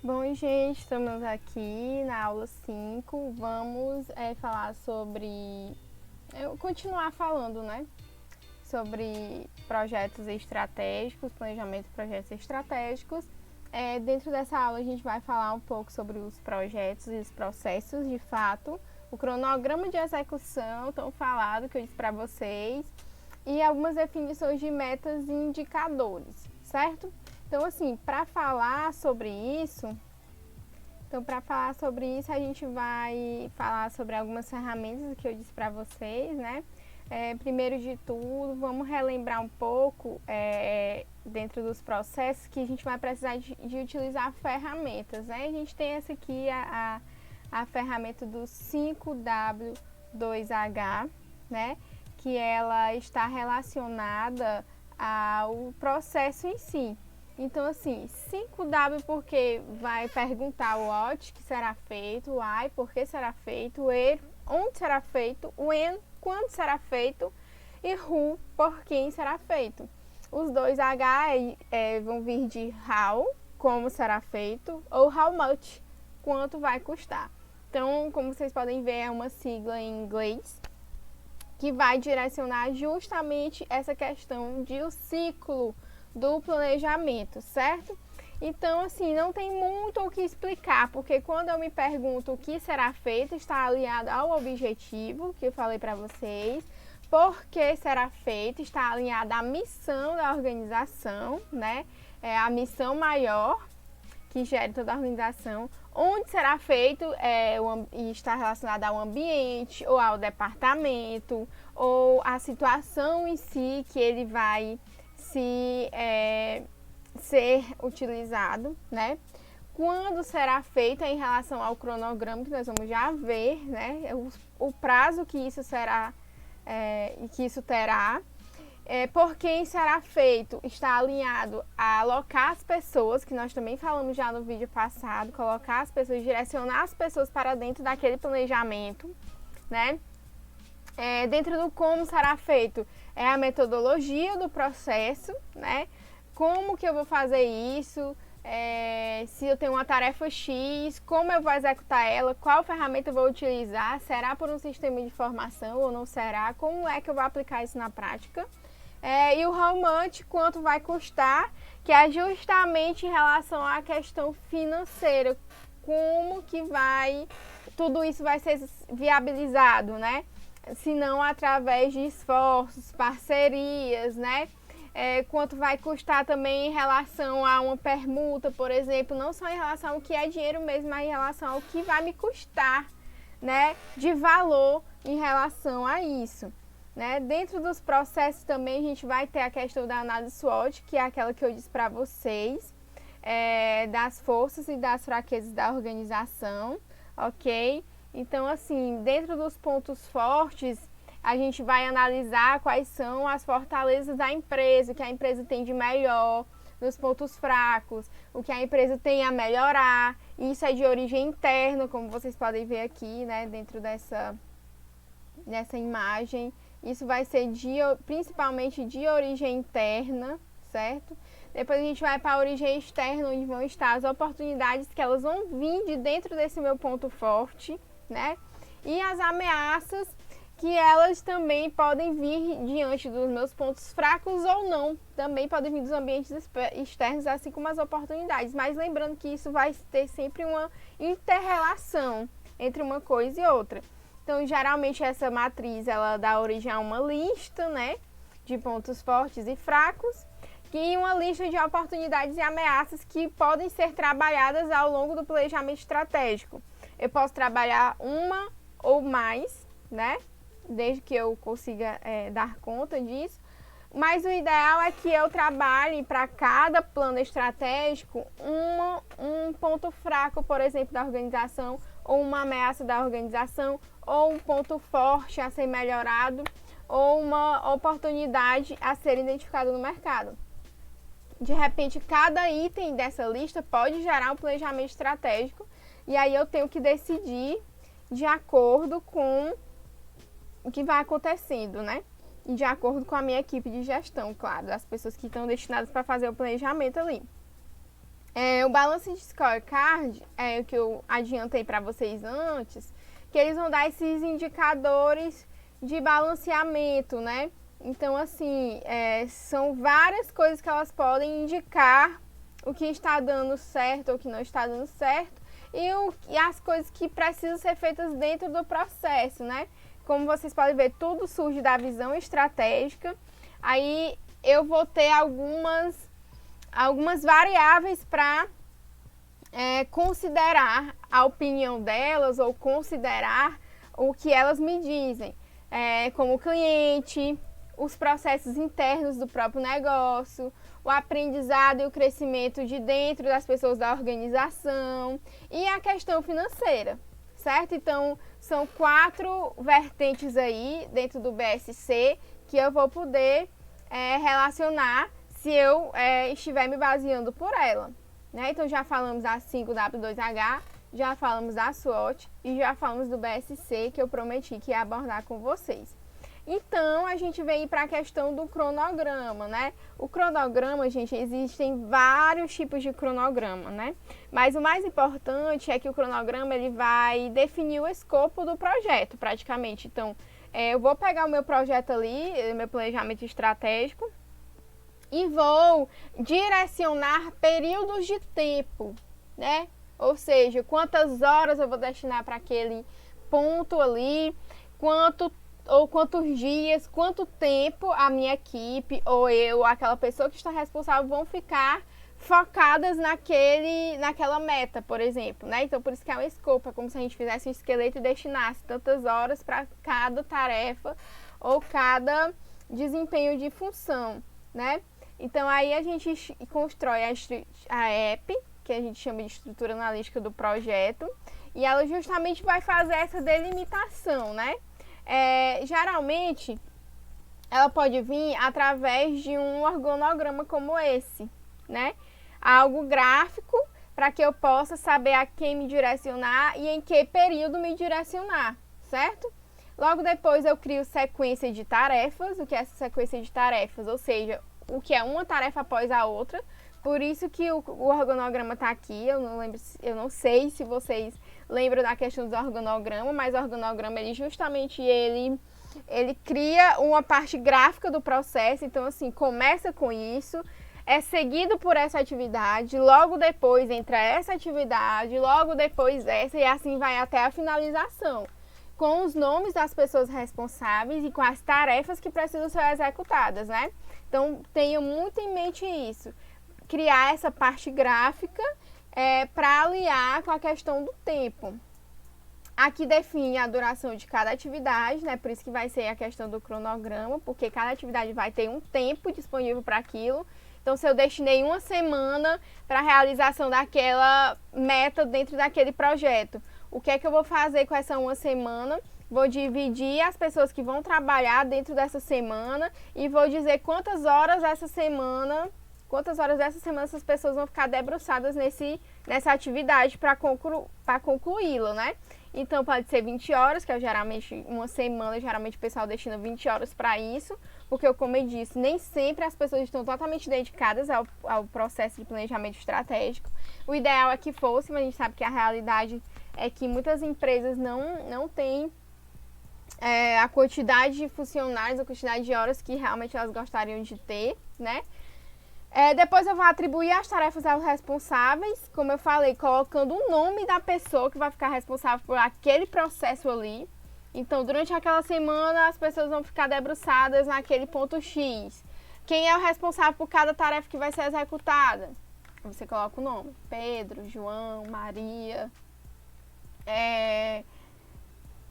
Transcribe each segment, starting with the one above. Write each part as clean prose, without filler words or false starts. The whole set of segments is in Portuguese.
Bom, gente, estamos aqui na aula 5. Vamos falar sobre. Continuar falando, né? Sobre projetos estratégicos, planejamento de projetos estratégicos. Dentro dessa aula, a gente vai falar um pouco sobre os projetos e os processos de fato, o cronograma de execução, tão falado, que eu disse para vocês, e algumas definições de metas e indicadores, certo? Então, assim, para falar sobre isso, a gente vai falar sobre algumas ferramentas que eu disse para vocês, né? Primeiro de tudo, vamos relembrar um pouco dentro dos processos que a gente vai precisar de utilizar ferramentas, né? A gente tem essa aqui, a ferramenta do 5W2H, né? Que ela está relacionada ao processo em si. Então, assim, 5W porque vai perguntar o what, que será feito, o why, por que será feito, o where, onde será feito, o when, quando será feito, e who, por quem será feito. Os dois H vão vir de how, como será feito, ou how much, quanto vai custar. Então, como vocês podem ver, é uma sigla em inglês que vai direcionar justamente essa questão de o ciclo do planejamento, certo? Então, assim, não tem muito o que explicar, porque quando eu me pergunto o que será feito, está alinhado ao objetivo que eu falei para vocês. Por que será feito, está alinhado à missão da organização, né? É a missão maior que gera toda a organização. Onde será feito e está relacionado ao ambiente, ou ao departamento, ou à situação em si que ele vai ser utilizado, né? Quando será feito em relação ao cronograma, que nós vamos já ver, né? O prazo que isso será e que isso terá. Por quem será feito, está alinhado a alocar as pessoas, que nós também falamos já no vídeo passado, colocar as pessoas, direcionar as pessoas para dentro daquele planejamento, né? Dentro do como será feito, é a metodologia do processo, né? Como que eu vou fazer isso, se eu tenho uma tarefa X, como eu vou executar ela, qual ferramenta eu vou utilizar, será por um sistema de informação ou não será, como é que eu vou aplicar isso na prática. E o how much, quanto vai custar, que é justamente em relação à questão financeira, como que tudo isso vai ser viabilizado, né? Se não através de esforços, parcerias, né? Quanto vai custar também em relação a uma permuta, por exemplo, não só em relação ao que é dinheiro mesmo, mas em relação ao que vai me custar, né? De valor em relação a isso. Né? Dentro dos processos também a gente vai ter a questão da análise SWOT, que é aquela que eu disse para vocês, das forças e das fraquezas da organização, ok? Então, assim, dentro dos pontos fortes, a gente vai analisar quais são as fortalezas da empresa, o que a empresa tem de melhor, nos pontos fracos, o que a empresa tem a melhorar. Isso é de origem interna, como vocês podem ver aqui, né, dentro dessa imagem. Isso vai ser principalmente de origem interna, certo? Depois a gente vai para a origem externa, onde vão estar as oportunidades que elas vão vir de dentro desse meu ponto forte, né? E as ameaças que elas também podem vir diante dos meus pontos fracos ou não. Também podem vir dos ambientes externos, assim como as oportunidades. Mas lembrando que isso vai ter sempre uma inter-relação entre uma coisa e outra. Então, geralmente, essa matriz, ela dá origem a uma lista, né, de pontos fortes e fracos, e uma lista de oportunidades e ameaças que podem ser trabalhadas ao longo do planejamento estratégico. Eu posso trabalhar uma ou mais, né, desde que eu consiga dar conta disso, mas o ideal é que eu trabalhe para cada plano estratégico um ponto fraco, por exemplo, da organização, ou uma ameaça da organização, ou um ponto forte a ser melhorado, ou uma oportunidade a ser identificada no mercado. De repente, cada item dessa lista pode gerar um planejamento estratégico, e aí eu tenho que decidir de acordo com o que vai acontecendo, né? E de acordo com a minha equipe de gestão, claro, das pessoas que estão destinadas para fazer o planejamento ali. O Balanced Scorecard é o que eu adiantei para vocês antes, que eles vão dar esses indicadores de balanceamento, né? Então, assim, são várias coisas que elas podem indicar o que está dando certo ou o que não está dando certo e as coisas que precisam ser feitas dentro do processo, né? Como vocês podem ver, tudo surge da visão estratégica. Aí eu vou ter algumas variáveis para considerar a opinião delas ou considerar o que elas me dizem, como cliente, os processos internos do próprio negócio, o aprendizado e o crescimento de dentro das pessoas da organização e a questão financeira, certo? Então, são 4 vertentes aí dentro do BSC que eu vou poder relacionar se eu estiver me baseando por ela, né? Então, já falamos da 5W2H, já falamos da SWOT e já falamos do BSC que eu prometi que ia abordar com vocês. Então, a gente vem para a questão do cronograma, né? O cronograma, gente, existem vários tipos de cronograma, né? Mas o mais importante é que o cronograma, ele vai definir o escopo do projeto, praticamente. Então, eu vou pegar o meu projeto ali, meu planejamento estratégico, e vou direcionar períodos de tempo, né? Ou seja, quantas horas eu vou destinar para aquele ponto ali, quantos dias, quanto tempo a minha equipe ou eu, aquela pessoa que está responsável, vão ficar focadas naquela meta, por exemplo, né? Então, por isso que é um escopo, é como se a gente fizesse um esqueleto e destinasse tantas horas para cada tarefa ou cada desempenho de função, né? Então, aí a gente constrói a EP, que a gente chama de estrutura analítica do projeto, e ela justamente vai fazer essa delimitação, né? Geralmente, ela pode vir através de um organograma como esse, né? Algo gráfico para que eu possa saber a quem me direcionar e em que período me direcionar, certo? Logo depois eu crio sequência de tarefas. O que é essa sequência de tarefas? Ou seja, o que é uma tarefa após a outra. Por isso que o organograma está aqui. Eu não sei se vocês lembram da questão do organograma, mas o organograma, ele cria uma parte gráfica do processo. Então, assim, começa com isso, é seguido por essa atividade, logo depois entra essa atividade, logo depois essa, e assim vai até a finalização, com os nomes das pessoas responsáveis e com as tarefas que precisam ser executadas, né? Então, tenha muito em mente isso. Criar essa parte gráfica para aliar com a questão do tempo. Aqui define a duração de cada atividade, né? Por isso que vai ser a questão do cronograma, porque cada atividade vai ter um tempo disponível para aquilo. Então, se eu destinei uma semana para a realização daquela meta dentro daquele projeto, o que é que eu vou fazer com essa uma semana? Vou dividir as pessoas que vão trabalhar dentro dessa semana e vou dizer quantas horas dessa semana essas pessoas vão ficar debruçadas nessa atividade para concluí-la, né? Então, pode ser 20 horas, que é geralmente uma semana, geralmente o pessoal destina 20 horas para isso, porque, como eu disse, nem sempre as pessoas estão totalmente dedicadas ao processo de planejamento estratégico. O ideal é que fosse, mas a gente sabe que a realidade é que muitas empresas não têm a quantidade de funcionários, a quantidade de horas que realmente elas gostariam de ter, né? Depois eu vou atribuir as tarefas aos responsáveis, como eu falei, colocando o nome da pessoa que vai ficar responsável por aquele processo ali. Então, durante aquela semana, as pessoas vão ficar debruçadas naquele ponto X. Quem é o responsável por cada tarefa que vai ser executada? Você coloca o nome. Pedro, João, Maria,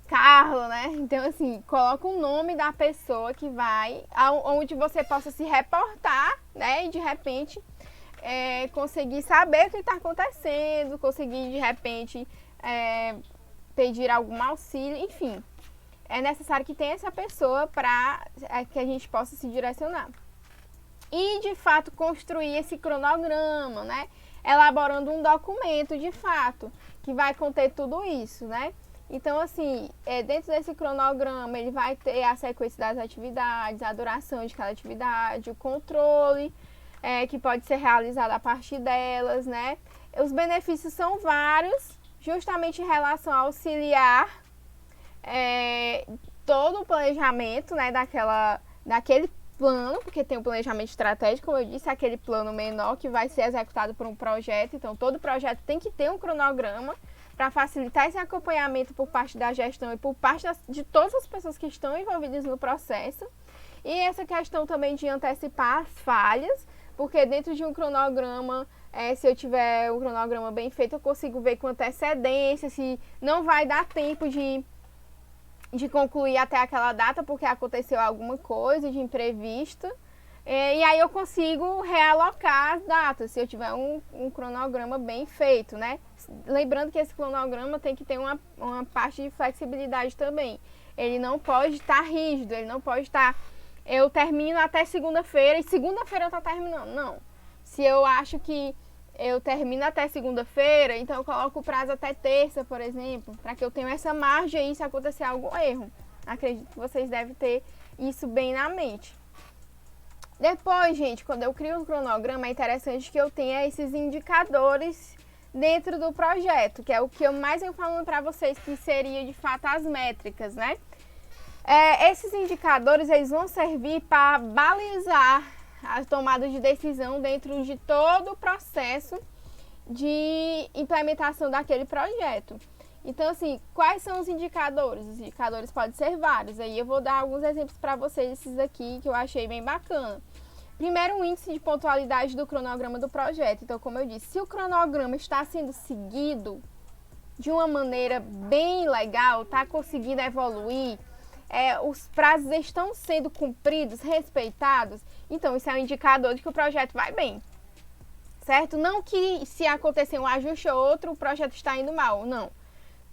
Carla, né? Então, assim, coloca o nome da pessoa que vai, onde você possa se reportar, né? E, de repente, conseguir saber o que está acontecendo, conseguir, de repente, pedir algum auxílio, enfim. É necessário que tenha essa pessoa para que a gente possa se direcionar. E, de fato, construir esse cronograma, né? Elaborando um documento, de fato, que vai conter tudo isso, né? Então, assim, dentro desse cronograma, ele vai ter a sequência das atividades, a duração de cada atividade, o controle, que pode ser realizado a partir delas, né? Os benefícios são vários, justamente em relação a auxiliar todo o planejamento, né, daquele plano, porque tem o planejamento estratégico, como eu disse, aquele plano menor que vai ser executado por um projeto. Então, todo projeto tem que ter um cronograma para facilitar esse acompanhamento por parte da gestão e por parte de todas as pessoas que estão envolvidas no processo. E essa questão também de antecipar as falhas, porque dentro de um cronograma, se eu tiver um cronograma bem feito, eu consigo ver com antecedência se não vai dar tempo de concluir até aquela data, porque aconteceu alguma coisa de imprevisto. E aí eu consigo realocar as datas, se eu tiver um cronograma bem feito, né? Lembrando que esse cronograma tem que ter uma parte de flexibilidade também. Ele não pode estar rígido, ele não pode estar... Eu termino até segunda-feira e segunda-feira eu estou terminando. Não. Se eu acho que eu termino até segunda-feira, então eu coloco o prazo até terça, por exemplo, para que eu tenha essa margem aí se acontecer algum erro. Acredito que vocês devem ter isso bem na mente. Depois, gente, quando eu crio um cronograma, é interessante que eu tenha esses indicadores dentro do projeto, que é o que eu mais venho falando para vocês, que seria de fato as métricas, né? Esses indicadores, eles vão servir para balizar as tomadas de decisão dentro de todo o processo de implementação daquele projeto. Então, assim, quais são os indicadores? Os indicadores podem ser vários. Aí eu vou dar alguns exemplos para vocês, esses aqui que eu achei bem bacana. Primeiro, o índice de pontualidade do cronograma do projeto. Então, como eu disse, se o cronograma está sendo seguido de uma maneira bem legal, está conseguindo evoluir, os prazos estão sendo cumpridos, respeitados, então isso é um indicador de que o projeto vai bem, certo? Não que se acontecer um ajuste ou outro, o projeto está indo mal, não.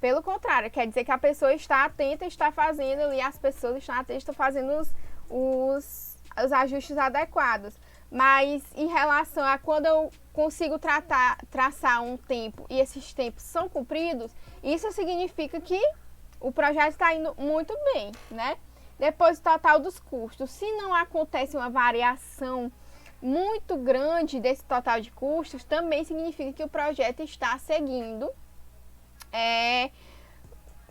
Pelo contrário, quer dizer que a pessoa está atenta, está fazendo ali, as pessoas estão atentas, estão fazendo os ajustes adequados. Mas em relação a quando eu consigo traçar um tempo e esses tempos são cumpridos, isso significa que o projeto está indo muito bem, né? Depois, o total dos custos. Se não acontece uma variação muito grande desse total de custos, também significa que o projeto está seguindo,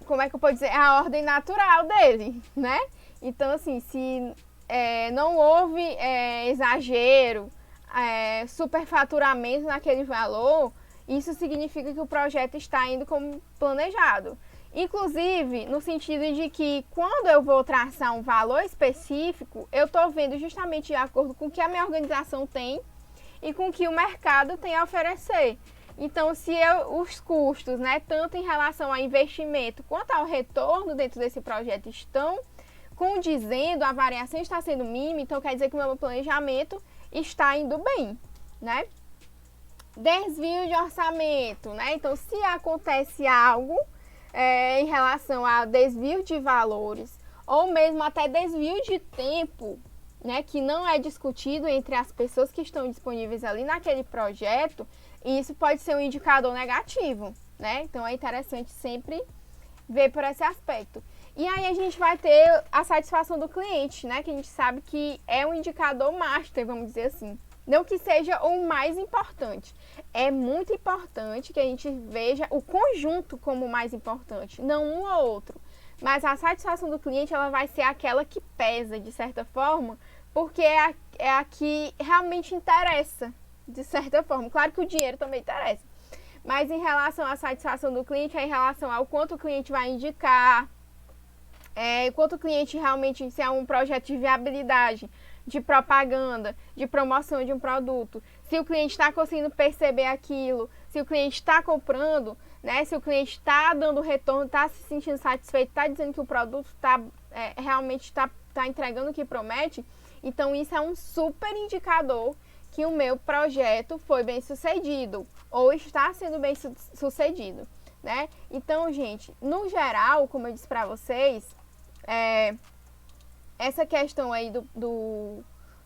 como é que eu posso dizer? A ordem natural dele, né? Então, assim, se não houve exagero, superfaturamento naquele valor, isso significa que o projeto está indo como planejado. Inclusive, no sentido de que quando eu vou traçar um valor específico, eu estou vendo justamente de acordo com o que a minha organização tem e com o que o mercado tem a oferecer. Então, se os custos, né, tanto em relação ao investimento quanto ao retorno dentro desse projeto estão condizendo, a variação está sendo mínima, então quer dizer que o meu planejamento está indo bem, né? Desvio de orçamento, né? Então, se acontece algo em relação a desvio de valores ou mesmo até desvio de tempo, né, que não é discutido entre as pessoas que estão disponíveis ali naquele projeto, isso pode ser um indicador negativo, né? Então é interessante sempre ver por esse aspecto. E aí a gente vai ter a satisfação do cliente, né, que a gente sabe que é um indicador master, vamos dizer assim. Não que seja o mais importante. É muito importante que a gente veja o conjunto como o mais importante, não um ou outro. Mas a satisfação do cliente, ela vai ser aquela que pesa, de certa forma, porque é a que realmente interessa, de certa forma. Claro que o dinheiro também interessa. Mas em relação à satisfação do cliente, é em relação ao quanto o cliente vai indicar, quanto o cliente realmente, se é um projeto de viabilidade, de propaganda, de promoção de um produto, se o cliente está conseguindo perceber aquilo, se o cliente está comprando, né? Se o cliente está dando retorno, está se sentindo satisfeito, está dizendo que o produto realmente está entregando o que promete, então isso é um super indicador que o meu projeto foi bem sucedido ou está sendo bem sucedido, né? Então, gente, no geral, como eu disse para vocês, essa questão aí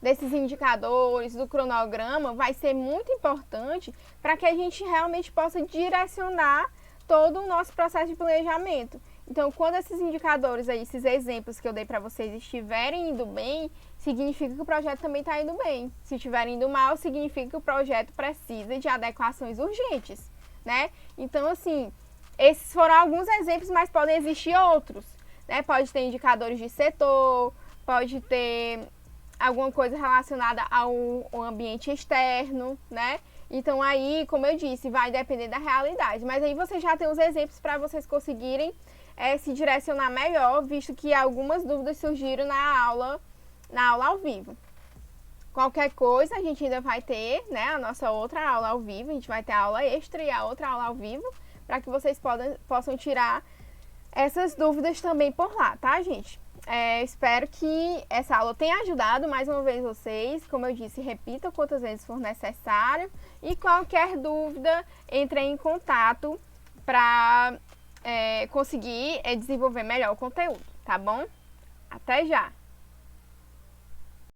desses indicadores, do cronograma, vai ser muito importante para que a gente realmente possa direcionar todo o nosso processo de planejamento. Então, quando esses indicadores aí, esses exemplos que eu dei para vocês estiverem indo bem, significa que o projeto também está indo bem. Se estiver indo mal, significa que o projeto precisa de adequações urgentes, né? Então, assim, esses foram alguns exemplos, mas podem existir outros, né? Pode ter indicadores de setor, pode ter alguma coisa relacionada ao ambiente externo, né? Então, aí, como eu disse, vai depender da realidade. Mas aí você já tem os exemplos para vocês conseguirem se direcionar melhor, visto que algumas dúvidas surgiram na aula ao vivo. Qualquer coisa, a gente ainda vai ter, né, a nossa outra aula ao vivo, a gente vai ter a aula extra e a outra aula ao vivo, para que vocês possam tirar essas dúvidas também por lá, tá, gente? Espero que essa aula tenha ajudado mais uma vez vocês. Como eu disse, repita quantas vezes for necessário. E qualquer dúvida, entre em contato para conseguir desenvolver melhor o conteúdo, tá bom? Até já!